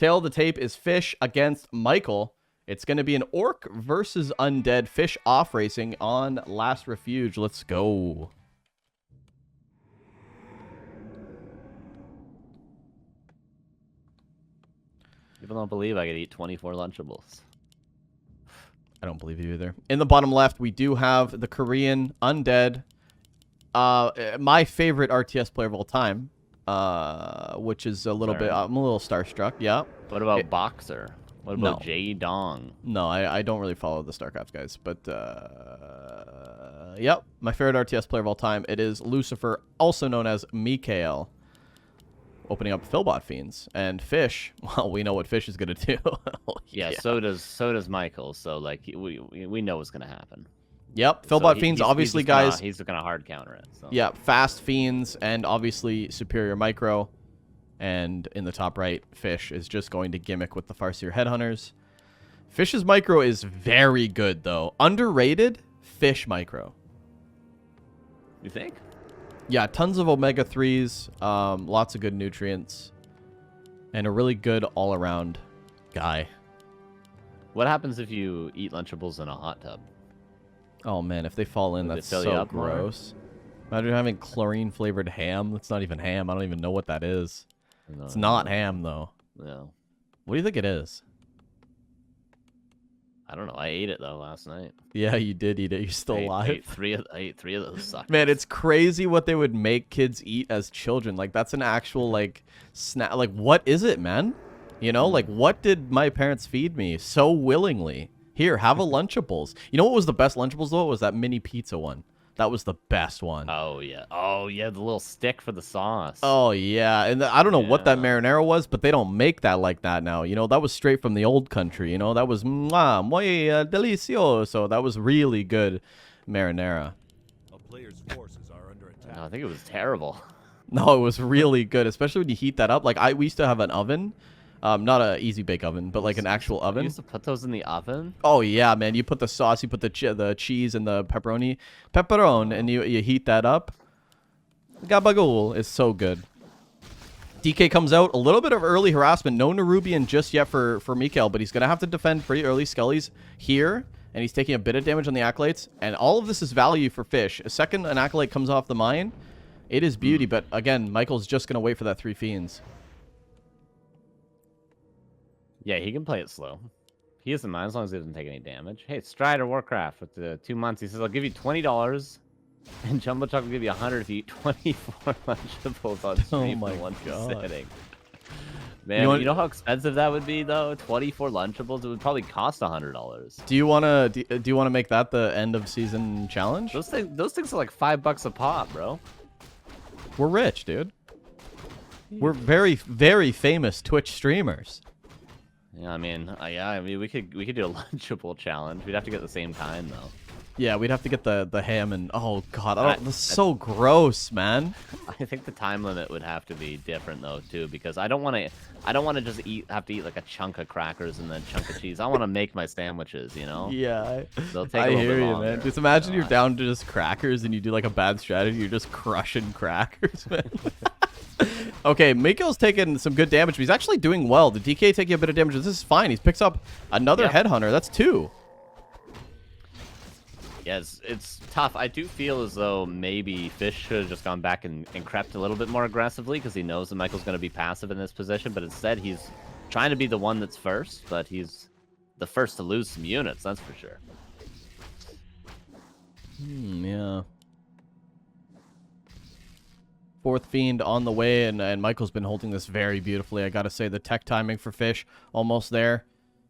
Tail of the tape is Fish against MichaeL. It's going to be an Orc versus Undead. Fish off racing on Last Refuge. Let's go. People don't believe I could eat 24 Lunchables. I don't believe you either. In the bottom left, we do have the Korean Undead. My favorite RTS player of all time. Which is a little bit... I'm a little starstruck, yeah. What about Boxer? What about No. J Dong? No, I don't really follow the StarCraft guys, but yep, my favorite RTS player of all time. It is Lucifer, also known as MichaeL, opening up Philbot Fiends. And Fish, well, we know what Fish is gonna do. Yeah, so does MichaeL. So like we know what's gonna happen. Yep, Philbot Fiends, obviously, guys. He's gonna hard counter it. So. Yeah, fast Fiends and obviously superior micro. And in the top right, Fish is just going to gimmick with the Farseer Headhunters. Fish's micro is very good, though. Underrated, Fish micro. You think? Yeah, tons of omega-3s, lots of good nutrients, and a really good all-around guy. What happens if you eat Lunchables in a hot tub? Oh, man, if they fall in, that's so gross. Imagine having chlorine-flavored ham. That's not even ham. I don't even know what that is. No, it's not ham, though. No. What do you think it is? I don't know. I ate it, though, last night. Yeah, you did eat it. You're still alive. I ate three of those suckers. Man, it's crazy what they would make kids eat as children. Like, that's an actual, like, snack. Like, what is it, man? You know, like, what did my parents feed me so willingly? Here, have a Lunchables. You know what was the best Lunchables, though? It was that mini pizza one. That was the best one. Oh, yeah. Oh, yeah, the little stick for the sauce. Oh, yeah. And I don't know what that marinara was, but they don't make that like that now. You know, that was straight from the old country. You know, that was muy delicioso. That was really good marinara. A player's forces are under attack. No, I think it was terrible. No, it was really good, especially when you heat that up. Like, we used to have an oven. Not a easy bake oven, but like an actual oven. You used to put those in the oven? Oh yeah, man! You put the sauce, you put the cheese and the pepperoni, and you heat that up. Gabagool is so good. DK comes out, a little bit of early harassment. No Nerubian just yet for MichaeL, but he's gonna have to defend pretty early. Skelly's here, and he's taking a bit of damage on the acolytes, and all of this is value for Fish. A second an acolyte comes off the mine, it is beauty. But again, MichaeL's just gonna wait for that 3 fiends. Yeah, he can play it slow. He doesn't mind as long as he doesn't take any damage. Hey, Strider Warcraft with the 2 months. He says, I'll give you $20, and Jumbo Chuck will give you 100 if you eat 24 Lunchables on stream my in one God. sitting. Man, you know how expensive that would be, though? 24 Lunchables? It would probably cost $100. Do you wanna make that the end of season challenge? Those things are like $5 a pop, bro. We're rich, dude. We're very, very famous Twitch streamers. Yeah, I mean, we could do a Lunchable challenge. We'd have to get the same kind, though. Yeah, we'd have to get the ham and oh god, that's so gross, man. I think the time limit would have to be different though too, because I don't want to just have to eat like a chunk of crackers and then a chunk of cheese. I want to make my sandwiches, you know. Yeah, they'll take a little hear bit you, longer. man. Just imagine you're down to just crackers and you do like a bad strategy. You're just crushing crackers, man. Okay, MichaeL's taking some good damage, but he's actually doing well. The DK taking a bit of damage. This is fine. He picks up another Headhunter. That's 2. Yeah, it's tough. I do feel as though maybe Fish should have just gone back and crept a little bit more aggressively because he knows that MichaeL's going to be passive in this position, but instead he's trying to be the one that's first, but he's the first to lose some units, that's for sure. Yeah. 4th Fiend on the way, and MichaeL's been holding this very beautifully. I gotta say, the tech timing for Fish, almost there.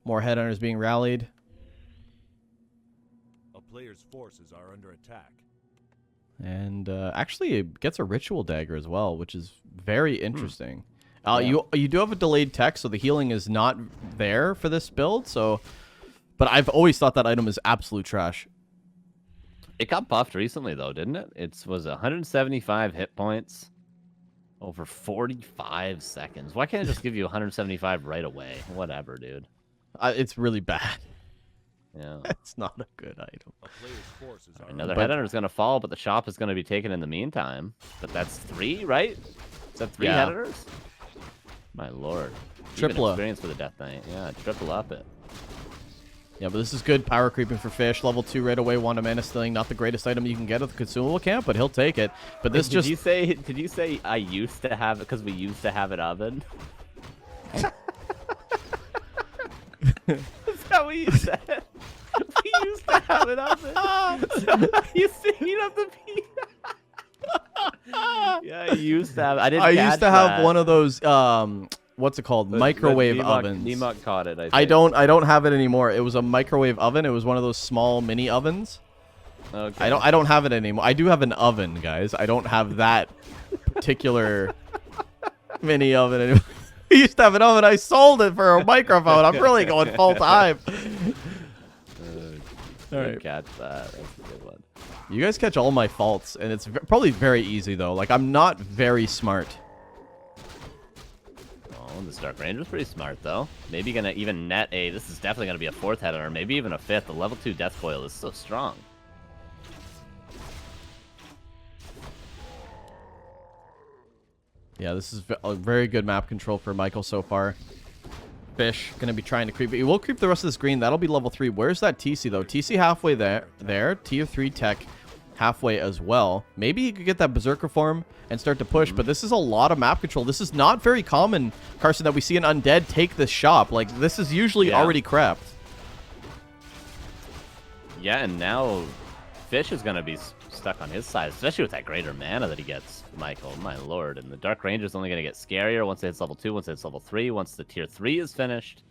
More Headhunters being rallied. A player's forces are under attack. And actually, it gets a Ritual Dagger as well, which is very interesting. Yeah. You do have a delayed tech, so the healing is not there for this build. So, but I've always thought that item is absolute trash. It got buffed recently, though, didn't it? It was 175 hit points over 45 seconds. Why can't I just give you 175 right away? Whatever, dude. It's really bad. Yeah. It's not a good item. A player's forces are Another Headhunter is going to fall, but the shop is going to be taken in the meantime. But that's 3, right? Is that 3 Headhunters? My lord. Triple up. Experience with the Death Knight. Yeah, triple up it. Yeah, but this is good power creeping for Fish. Level 2 right away. Wand of Mana Stealing. Not the greatest item you can get at the consumable camp, but he'll take it. But this Did you say I used to have it because we used to have an oven? Is that what you said? We used to have an oven. So I used to heat up the pizza. Yeah, I used to have. I used to have one of those. What's it called? Microwave ovens. Nemok caught it. I don't have it anymore. It was a microwave oven. It was one of those small mini ovens. Okay. I don't have it anymore. I do have an oven, guys. I don't have that particular mini oven anymore. I used to have an oven. I sold it for a microphone. I'm really going full time. All right, catch that. That's a good one. You guys catch all my faults, and it's probably very easy though. Like I'm not very smart. Oh, this Dark Ranger's pretty smart though. Maybe gonna even net a. This is definitely gonna be a 4th header, or maybe even a 5th. The level 2 Death Coil is so strong. Yeah, this is a very good map control for MichaeL so far. Fish gonna be trying to creep. He will creep the rest of this green. That'll be level 3. Where's that TC though? TC halfway there. Tier 3 tech halfway as well. Maybe he could get that Berserker form and start to push, but this is a lot of map control. This is not very common, Carson, that we see an undead take this shop. Like, this is usually already crept. Yeah, and now Fish is going to be stuck on his side, especially with that greater mana that he gets, MichaeL. My lord. And the Dark Ranger is only going to get scarier once it hits level 2, once it hits level 3, once the tier 3 is finished.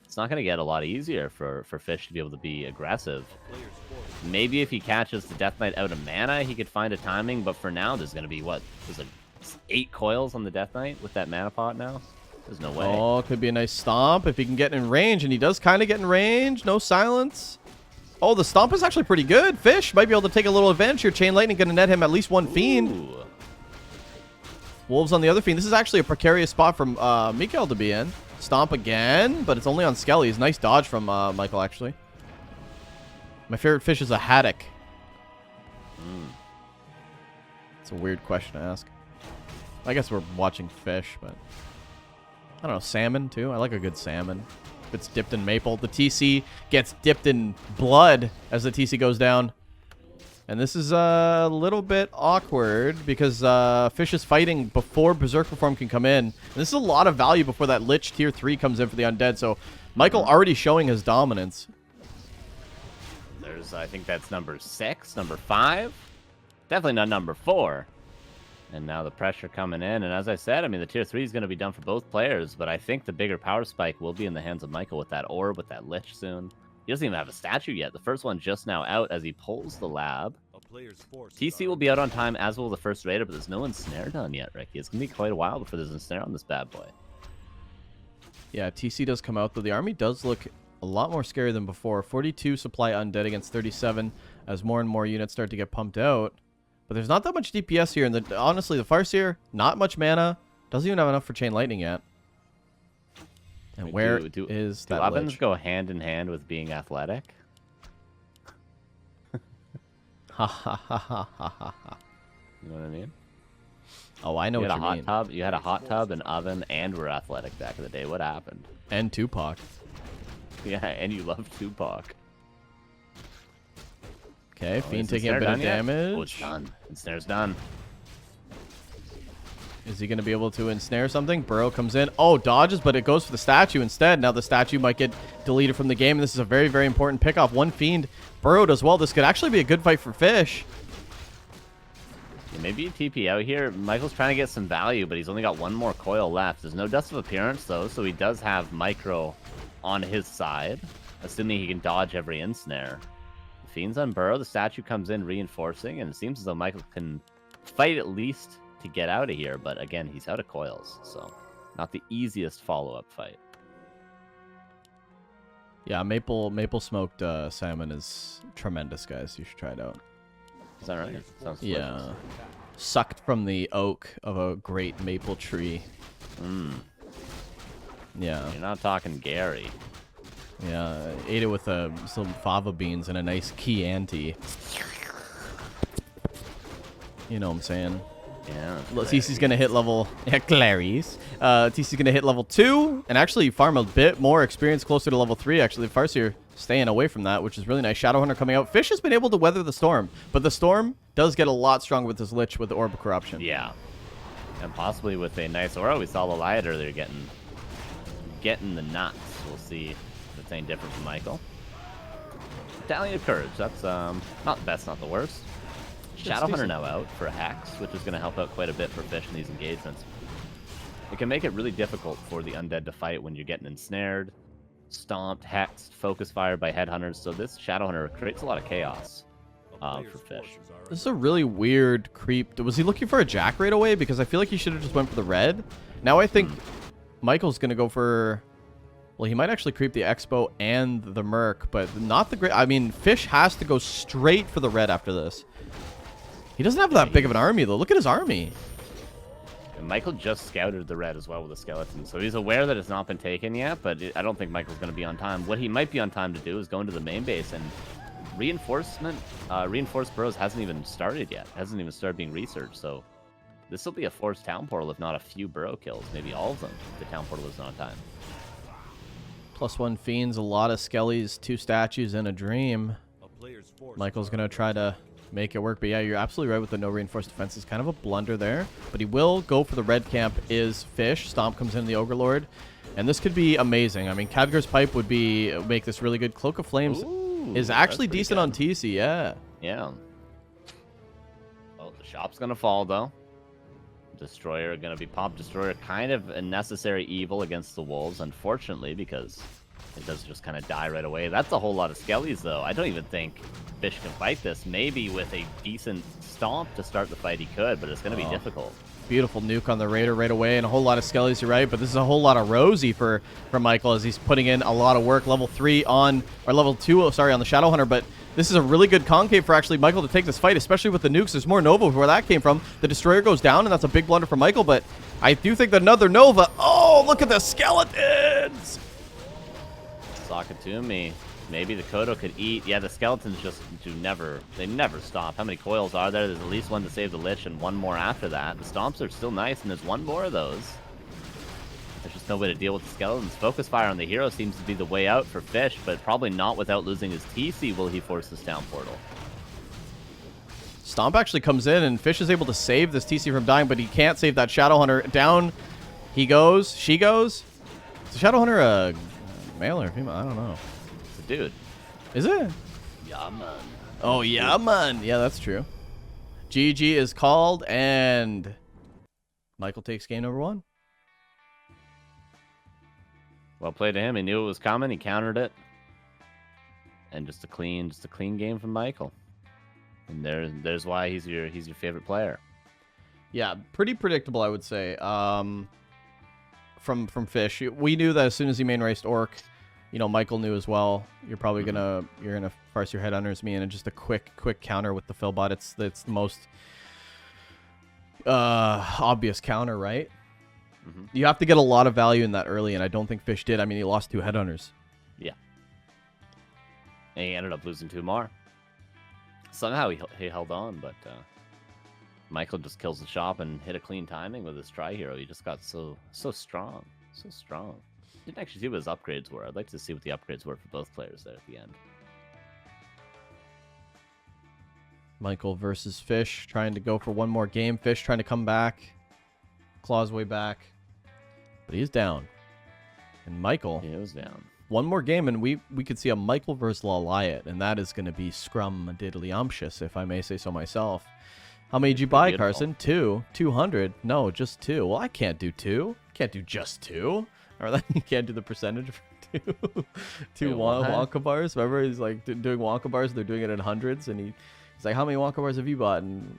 It's not going to get a lot easier for Fish to be able to be aggressive. Maybe if he catches the Death Knight out of mana, he could find a timing, but for now, there's going to be, what, there's like 8 coils on the Death Knight with that mana pot now? There's no way. Oh, could be a nice stomp if he can get in range, and he does kind of get in range. No silence. Oh, the stomp is actually pretty good. Fish might be able to take a little advantage here. Chain Lightning going to net him at least one fiend. Ooh. Wolves on the other fiend. This is actually a precarious spot from MichaeL to be in. Stomp again, but it's only on Skellies. Nice dodge from MichaeL, actually. My favorite fish is a haddock. It's a weird question to ask. I guess we're watching fish, but I don't know. Salmon, too. I like a good salmon. If it's dipped in maple. The TC gets dipped in blood as the TC goes down. And this is a little bit awkward because Fish is fighting before Berserker form can come in. And this is a lot of value before that Lich tier 3 comes in for the undead. So MichaeL already showing his dominance. There's, I think that's number 6, number 5. Definitely not number 4. And now the pressure coming in. And as I said, I mean, the tier 3 is going to be done for both players. But I think the bigger power spike will be in the hands of MichaeL with that orb, with that Lich soon. He doesn't even have a statue yet. The first one just now out as he pulls the lab. TC will be out on time, as will the first raider, but there's no ensnare done yet, Ricky. It's going to be quite a while before there's ensnare on this bad boy. Yeah, TC does come out, though the army does look a lot more scary than before. 42 supply undead against 37 as more and more units start to get pumped out. But there's not that much DPS here, and honestly, the Farseer, not much mana. Doesn't even have enough for Chain Lightning yet. And where is that ovens Lich? go hand in hand with being athletic? Ha ha ha ha ha ha. You know what I mean? Oh, I know what you mean. Tub, you had a hot tub, an oven, and were athletic back in the day. What happened? And Tupac. Yeah, and you love Tupac. Okay, Fiend taking a bit of damage. Oh, it's done. Ensnare's done. Is he going to be able to ensnare something? Burrow comes in. Oh, dodges, but it goes for the statue instead. Now the statue might get deleted from the game. This is a very, very important pickoff. One Fiend burrowed as well. This could actually be a good fight for Fish. Yeah, maybe a TP out here. MichaeL's trying to get some value, but he's only got one more coil left. There's no Dust of Appearance, though, so he does have Micro on his side, assuming he can dodge every ensnare. The Fiend's on Burrow. The statue comes in reinforcing, and it seems as though MichaeL can fight at least to get out of here, but again, he's out of coils, so not the easiest follow-up fight. Yeah, maple smoked salmon is tremendous, guys. You should try it out. Is that right? Sounds yeah. Sucked from the oak of a great maple tree. Yeah. You're not talking Gary. Yeah, ate it with some fava beans and a nice Chianti. You know what I'm saying? Yeah. TC's gonna hit level Clarice. TC's gonna hit level 2 and actually farm a bit more experience closer to level 3. Actually, Farseer staying away from that, which is really nice. Shadowhunter coming out. Fish has been able to weather the storm, but the storm does get a lot stronger with this Lich with the Orb of Corruption. Yeah. And possibly with a nice aura. We saw the Light earlier getting the nuts. We'll see if it's any different from MichaeL. Medallion of Courage. That's not the best, not the worst. Shadowhunter now out for a Hex, which is going to help out quite a bit for Fish in these engagements. It can make it really difficult for the undead to fight when you're getting ensnared, stomped, hexed, focus fired by headhunters. So this Shadowhunter creates a lot of chaos for Fish. This is a really weird creep. Was he looking for a Jack right away? Because I feel like he should have just went for the red. Now I think MichaeL's going to go for... Well, he might actually creep the Expo and the Merc, but not the great... I mean, Fish has to go straight for the red after this. He doesn't have that big of an army, though. Look at his army. And MichaeL just scouted the red as well with a skeleton, so he's aware that it's not been taken yet, but I don't think MichaeL's going to be on time. What he might be on time to do is go into the main base, and reinforced burrows hasn't even started yet. Hasn't even started being researched, so this will be a forced town portal, if not a few burrow kills, maybe all of them, if the town portal isn't on time. +1 Fiends, a lot of Skellies, 2 statues, and a Dream. MichaeL's going to try to make it work. But yeah, you're absolutely right with the no reinforced defense. Is kind of a blunder there. But he will go for the red camp is Fish. Stomp comes in the Ogre Lord. And this could be amazing. I mean, Khadgar's Pipe would make this really good. Cloak of Flames is actually decent on TC, yeah. Yeah. Oh, the shop's going to fall, though. Destroyer going to be popped. Destroyer kind of a necessary evil against the Wolves, unfortunately, because it does just kind of die right away. That's a whole lot of Skellies, though. I don't even think Fish can fight this. Maybe with a decent stomp to start the fight he could, but it's going to be difficult. Beautiful nuke on the Raider right away, and a whole lot of Skellies, you're right, but this is a whole lot of Rosie for MichaeL as he's putting in a lot of work. Level 3 on, or level 2, sorry, on the Shadowhunter, but this is a really good concave for actually MichaeL to take this fight, especially with the nukes. There's more Nova where that came from. The Destroyer goes down, and that's a big blunder for MichaeL, but I do think that another Nova. Oh, look at the skeletons! Sock it to me. Maybe the Kodo could eat. Yeah, the skeletons just they never stop. How many coils are there? There's at least one to save the Lich and one more after that. The stomps are still nice, and there's one more of those. There's just no way to deal with the skeletons. Focus fire on the hero seems to be the way out for Fish, but probably not without losing his TC will he force this down portal. Stomp actually comes in, and Fish is able to save this TC from dying, but he can't save that Shadowhunter. Down he goes. She goes. Is the Shadowhunter a male or female? I don't know. It's a dude. Is it? Yeah, man. Oh, yeah, man. Yeah, that's true. GG is called, and MichaeL takes game number 1. Well played to him. He knew it was coming. He countered it. And just a clean game from MichaeL. And there's why he's your favorite player. Yeah, pretty predictable, I would say. From Fish, we knew that as soon as he main raced Orc, you know, MichaeL knew as well. You're probably gonna farce your head under me, and just a quick counter with the Philbot. It's the most obvious counter, right? You have to get a lot of value in that early, and I don't think Fish did. I mean, he lost 2 headhunters. Yeah. And he ended up losing 2 more. Somehow he held on, but MichaeL just kills the shop and hit a clean timing with his Tri-Hero. He just got so strong. So strong. Didn't actually see what his upgrades were. I'd like to see what the upgrades were for both players there at the end. MichaeL versus Fish, trying to go for one more game. Fish trying to come back. Claws way back. But he's down. And MichaeL... He was down. One more game, and we could see a MichaeL versus Laliat, and that is going to be scrum-diddly-umptious, if I may say so myself. How many did you buy, Carson? 2. 200? No, just 2. Well, I can't do 2. Can't do just 2. Or then you can't do the percentage for 2. 2 Wonka bars. Remember, he's like doing Wonka bars. They're doing it in hundreds, and he's like, "How many Wonka bars have you bought?" And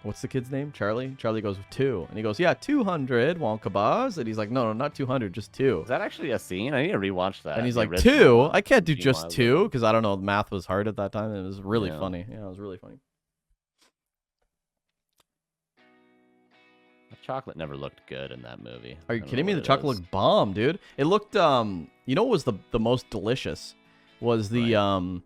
what's the kid's name? Charlie. Charlie goes with 2, and he goes, "Yeah, 200 Wonka bars." And he's like, "No, not 200, just 2." Is that actually a scene? I need to rewatch that. And he's like, 2? I can't do just 2 because I don't know. Math was hard at that time. And it was really funny. Yeah, it was really funny. Chocolate never looked good in that movie. Are you kidding me? The chocolate looked bomb, dude. It looked, you know what was the most delicious? Was the,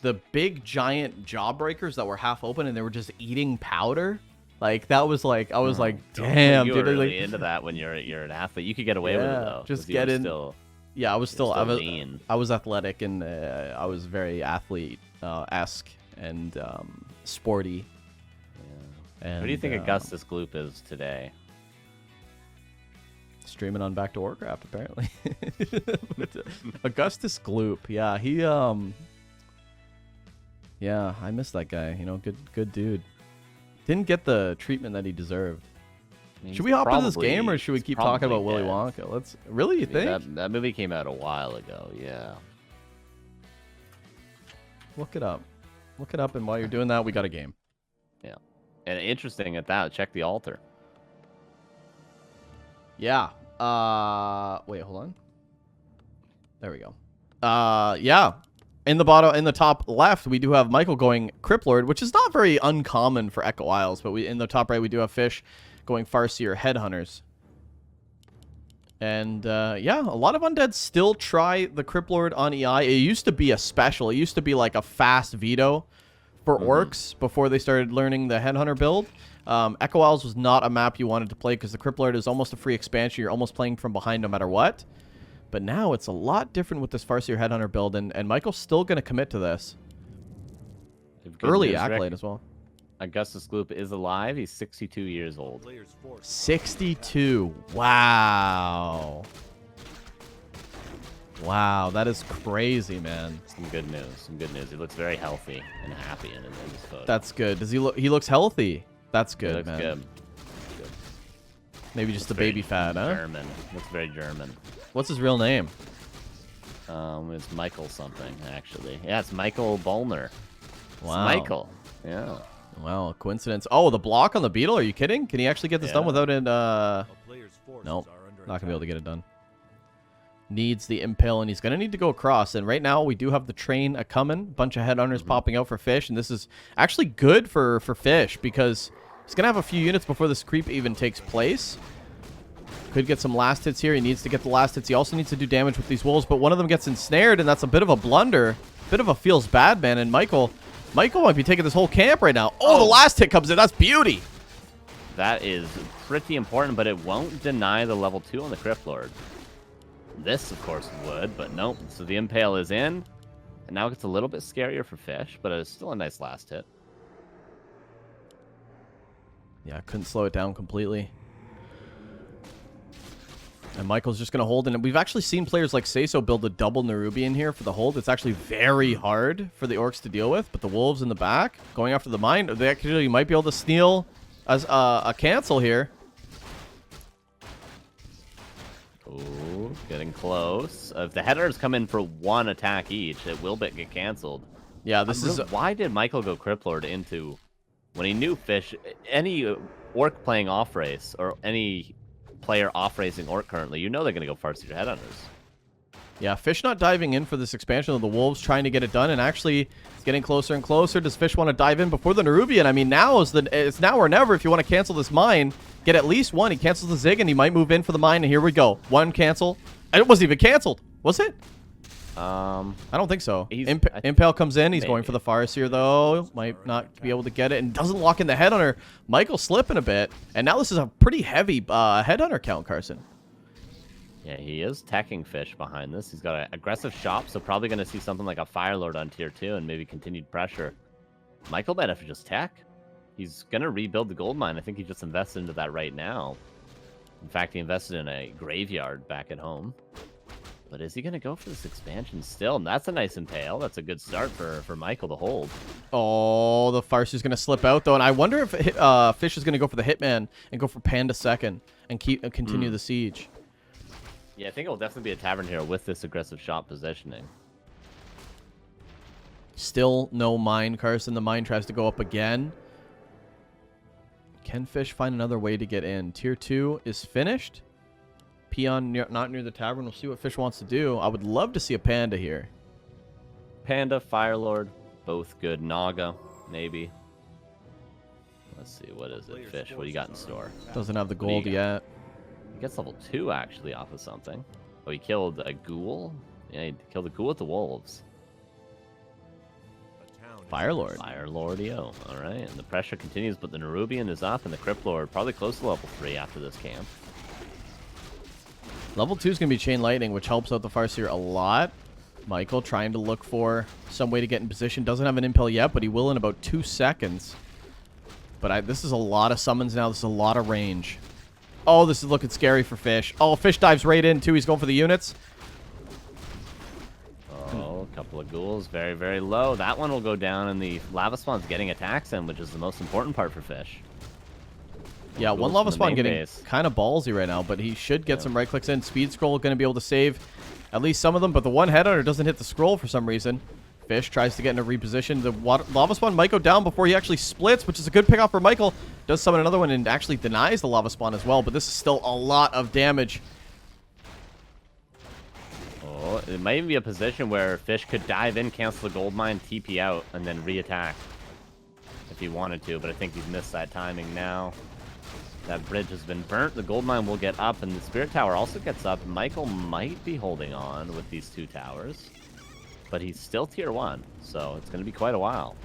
the big giant jawbreakers that were half open and they were just eating powder. Like that was like I was like, damn, you dude. were really Like, into that when you're an athlete. You could get away with it though. just 'cause you get were in. Still, yeah, I was still lean. I was athletic and I was very athlete esque and sporty. And, What do you think Augustus Gloop is today? Streaming on Back to Warcraft, apparently. Augustus Gloop, yeah, he yeah, I miss that guy. You know, good dude. Didn't get the treatment that he deserved. Should we hop into this game, or should we keep talking about Willy Wonka? Let's. Really, you think? That movie came out a while ago. Yeah. Look it up. Look it up, and while you're doing that, we got a game. Yeah. And interesting at that. Check the altar. Yeah. Wait, hold on. There we go. Yeah. In the top left, we do have Michael going Crypt Lord, which is not very uncommon for Echo Isles, but in the top right, we do have Fish going Farseer Headhunters. And, yeah, a lot of undead still try the Crypt Lord on EI. It used to be a special. It used to be like a fast veto for orcs before they started learning the Headhunter build. Echo Isles was not a map you wanted to play because the Crypt Lord is almost a free expansion. You're almost playing from behind no matter what. But now it's a lot different with this Farseer Headhunter build, and Michael's still going to commit to this. Early accolade as well. Augustus Gloop is alive. He's 62 years old. 62. Wow. Wow, that is crazy, man. Some good news. Some good news. He looks very healthy and happy in this photo. That's good. Does he look? He looks healthy. That's good, He looks man. good. Maybe just the baby fat, huh? German. Looks very German. What's his real name? It's Michael something, actually. Yeah, it's Michael Bollner. Wow. It's Michael. Yeah. Wow, coincidence. Oh, the block on the beetle? Are you kidding? Can he actually get this done without it? Nope, not going to be able to get it done. Needs the impale, and he's going to need to go across. And right now, we do have the train a-coming. Bunch of headhunters popping out for Fish. And this is actually good for Fish because he's going to have a few units before this creep even takes place. Could get some last hits here. He needs to get the last hits. He also needs to do damage with these wolves, but one of them gets ensnared, and that's a bit of a blunder. Bit of a feels bad, man. And Michael might be taking this whole camp right now. Oh, the last hit comes in. That's beauty. That is pretty important, but it won't deny the level 2 on the Crypt Lord. This, of course, would, but nope. So the impale is in, and now it gets a little bit scarier for Fish, but it's still a nice last hit. Yeah, couldn't slow it down completely. And Michael's just going to hold. And we've actually seen players like Seiso build a double Nerubian here for the hold. It's actually very hard for the orcs to deal with. But the wolves in the back going after the mine, they actually might be able to steal as a cancel here. Ooh, getting close. If the headers come in for one attack each, it will get canceled. Yeah, this is... Why did Michael go Crypt Lord into... When he knew Fish, any orc playing off race, or any... player off-racing orc currently, you know they're going to go Farseer Headhunters. Yeah, Fish not diving in for this expansion of the wolves, trying to get it done, and actually it's getting closer and closer. Does Fish want to dive in before the Nerubian? I mean, it's now or never if you want to cancel this mine. Get at least one. He cancels the Zig, and he might move in for the mine, and here we go. One cancel. And it wasn't even canceled. Was it? I don't think so. Impale comes in. He's going for the Farseer, though. Might not be able to get it, and doesn't lock in the Headhunter. Michael slipping a bit, and now this is a pretty heavy Headhunter count, Carson. Yeah, he is teching Fish behind this. He's got an aggressive shop, so probably going to see something like a Fire Lord on tier 2 and maybe continued pressure. Michael might have to just tech. He's going to rebuild the gold mine. I think he just invested into that right now. In fact, he invested in a graveyard back at home. But is he going to go for this expansion still? And that's a nice impale. That's a good start for Michael to hold. Oh, the Farseer's going to slip out, though. And I wonder if Fish is going to go for the Hitman and go for Panda second and continue the siege. Yeah, I think it will definitely be a Tavern Hero with this aggressive shot positioning. Still no mine, Carson. The mine tries to go up again. Can Fish find another way to get in? Tier 2 is finished. Peon not near the tavern. We'll see what Fish wants to do. I would love to see a Panda here. Panda, Firelord, both good. Naga, maybe. Let's see, what is it? Fish, what do you got in store? Doesn't have the gold yet. He gets level 2, actually, off of something. Oh, he killed a ghoul? Yeah, he killed a ghoul with the wolves. Firelord. Firelordio. All right, and the pressure continues, but the Nerubian is up, and the Crypt Lord probably close to level 3 after this camp. Level 2 is going to be Chain Lightning, which helps out the Farseer a lot. MichaeL trying to look for some way to get in position. Doesn't have an impel yet, but he will in about 2 seconds. But this is a lot of summons now. This is a lot of range. Oh, this is looking scary for Fish. Oh, Fish dives right in, too. He's going for the units. Oh, a couple of ghouls. Very, very low. That one will go down, and the lava spawn's getting attacks in, which is the most important part for Fish. Yeah, one Ghouls lava from the spawn main getting base. kind of ballsy right now, but he should get some right clicks in. Speed scroll going to be able to save at least some of them, but the one headhunter doesn't hit the scroll for some reason. Fish tries to get in a reposition. The lava spawn might go down before he actually splits, which is a good pickoff for MichaeL. Does summon another one and actually denies the lava spawn as well, but this is still a lot of damage. Oh, it might even be a position where Fish could dive in, cancel the gold mine, TP out, and then re-attack if he wanted to, but I think he's missed that timing now. That bridge has been burnt. The gold mine will get up, and the spirit tower also gets up. MichaeL might be holding on with these 2 towers, but he's still tier 1, so it's going to be quite a while.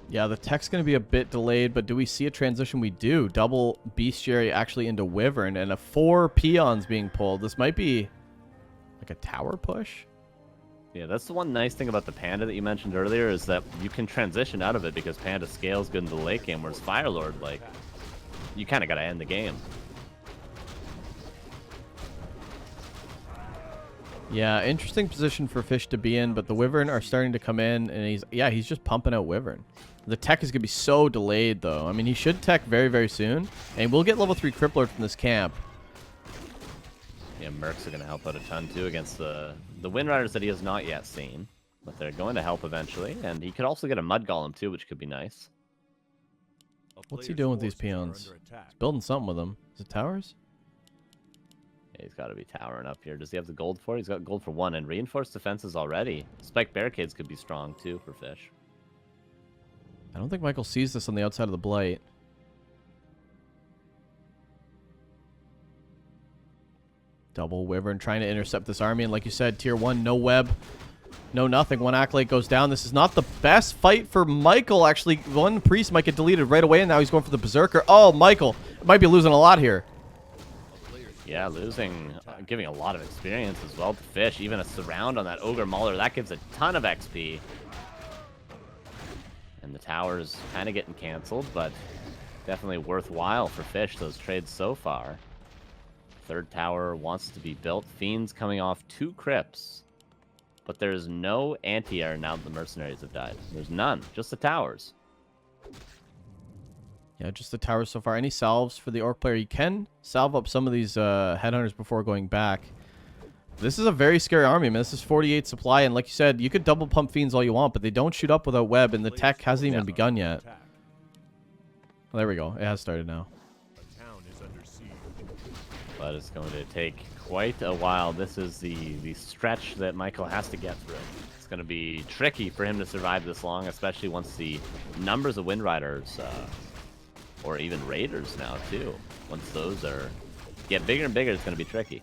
Yeah, the tech's going to be a bit delayed, but do we see a transition? We do. Double Bestiary actually into Wyvern, and 4 peons being pulled. This might be like a tower push. Yeah, that's the one nice thing about the Panda that you mentioned earlier, is that you can transition out of it because Panda scales good into the late game, whereas Firelord, like, you kind of got to end the game. Yeah, interesting position for Fish to be in, but the Wyvern are starting to come in, and he's just pumping out Wyvern. The tech is going to be so delayed, though. I mean, he should tech very, very soon, and we'll get level 3 Crypt Lord from this camp. Yeah, Mercs are going to help out a ton, too, against the Wind Riders that he has not yet seen. But they're going to help eventually. And he could also get a Mud Golem, too, which could be nice. What's he doing with these peons? He's building something with them. Is it towers? Yeah, he's got to be towering up here. Does he have the gold for it? He's got gold for 1. And reinforced defenses already. Spike barricades could be strong, too, for Fish. I don't think MichaeL sees this on the outside of the Blight. Double Wyvern trying to intercept this army, and like you said, tier 1, no web, no nothing. One Acolyte goes down. This is not the best fight for MichaeL, actually. One Priest might get deleted right away, and now he's going for the Berserker. Oh, MichaeL might be losing a lot here. Yeah, losing, giving a lot of experience as well to Fish. Even a surround on that Ogre Mauler, that gives a ton of XP. And the tower's kind of getting canceled, but definitely worthwhile for Fish, those trades so far. Third tower wants to be built. Fiends coming off 2 crypts. But there's no anti-air now that the mercenaries have died. There's none. Just the towers. Yeah, just the towers so far. Any salves for the Orc player? You can salve up some of these headhunters before going back. This is a very scary army, man. This is 48 supply, and like you said, you could double pump Fiends all you want, but they don't shoot up without web, and the tech hasn't even begun yet. Well, there we go. It has started now. But it's going to take quite a while. This is the stretch that MichaeL has to get through. It's going to be tricky for him to survive this long, especially once the numbers of Wind Riders, or even Raiders now too, once those get bigger and bigger, it's going to be tricky.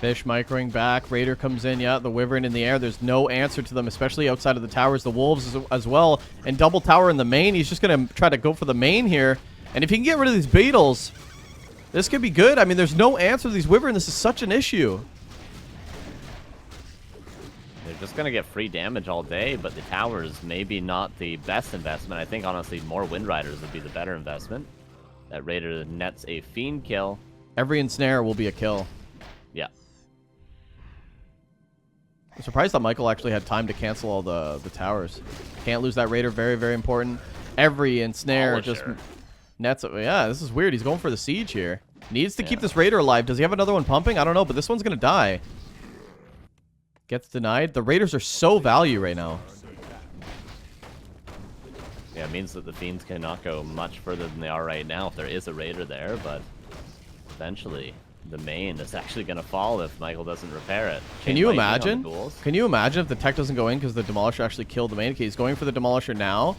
Fish microing back. Raider comes in. Yeah, the Wyvern in the air. There's no answer to them, especially outside of the towers. The Wolves as well. And double tower in the main. He's just going to try to go for the main here. And if he can get rid of these Beetles, this could be good. I mean, there's no answer to these Wyvern. This is such an issue. They're just going to get free damage all day, but the towers maybe not the best investment. I think, honestly, more Wind Riders would be the better investment. That Raider nets a Fiend kill. Every ensnare will be a kill. Yeah. I'm surprised that MichaeL actually had time to cancel all the towers. Can't lose that Raider. Very, very important. Every ensnare just nets. Yeah, this is weird. He's going for the siege here. Needs to keep this Raider alive. Does he have another one pumping? I don't know, but this one's going to die. Gets denied. The Raiders are so value right now. Yeah, it means that the Fiends cannot go much further than they are right now if there is a Raider there, but eventually the main is actually going to fall if MichaeL doesn't repair it. Can you imagine? Can you imagine if the tech doesn't go in because the Demolisher actually killed the main? Okay, he's going for the Demolisher now.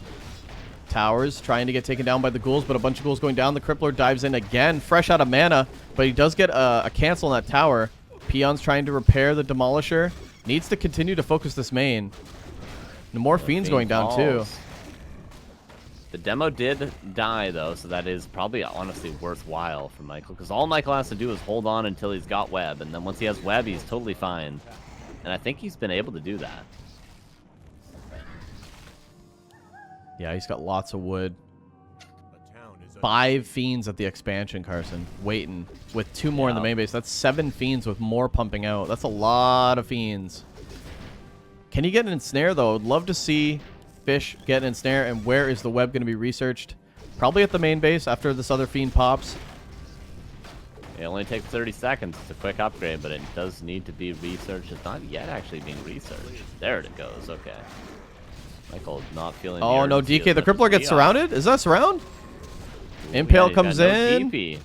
Towers trying to get taken down by the ghouls, but a bunch of ghouls going down. The Crypt Lord dives in again, fresh out of mana, but he does get a cancel on that tower. Peon's trying to repair the Demolisher. Needs to continue to focus this main. More fiends going down too. falls. The demo did die though, so that is probably honestly worthwhile for MichaeL, because all MichaeL has to do is hold on until he's got web, and then once he has web, he's totally fine. And I think he's been able to do that. Yeah, he's got lots of wood. A town is 5 fiends at the expansion, Carson, waiting with 2 more in the Yeah. main base. That's 7 fiends with more pumping out. That's a lot of fiends. Can he get an ensnare though? I'd love to see Fish get an ensnare. And where is the web going to be researched? Probably at the main base after this other fiend pops. It only takes 30 seconds. It's a quick upgrade, but it does need to be researched. It's not yet actually being researched. There it goes. Okay. MichaeL not feeling. the Oh no, urgency DK, as the much as crippler gets we are. surrounded? Is that surround? Ooh, Impale he's got comes no in. TP.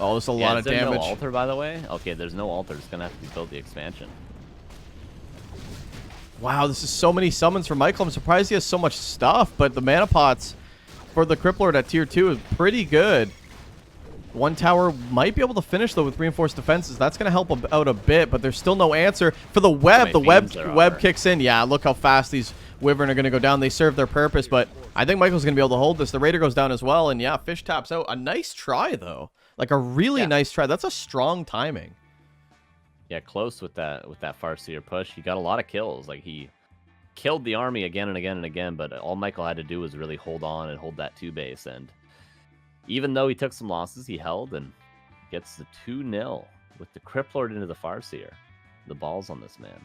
Oh, there's a Yeah, lot is of there damage. no altar, by the way? Okay, there's no altar. It's gonna have to be built the expansion. Wow, this is so many summons for MichaeL. I'm surprised he has so much stuff, but the mana pots for the Cripplord at tier 2 is pretty good. 1 tower might be able to finish, though, with reinforced defenses. That's going to help out a bit, but there's still no answer. For the web, the many web fiends there web are. kicks in. Yeah, look how fast these Wyvern are going to go down. They serve their purpose, but I think MichaeL's going to be able to hold this. The Raider goes down as well, and yeah, Fish taps out. A nice try, though. Like a really nice try. That's a strong timing. Yeah, close with that Farseer push. He got a lot of kills. Like he killed the army again and again and again, but all MichaeL had to do was really hold on and hold that 2 base. And even though he took some losses, he held and gets the 2-0 with the Cripplord into the Farseer. The balls on this man.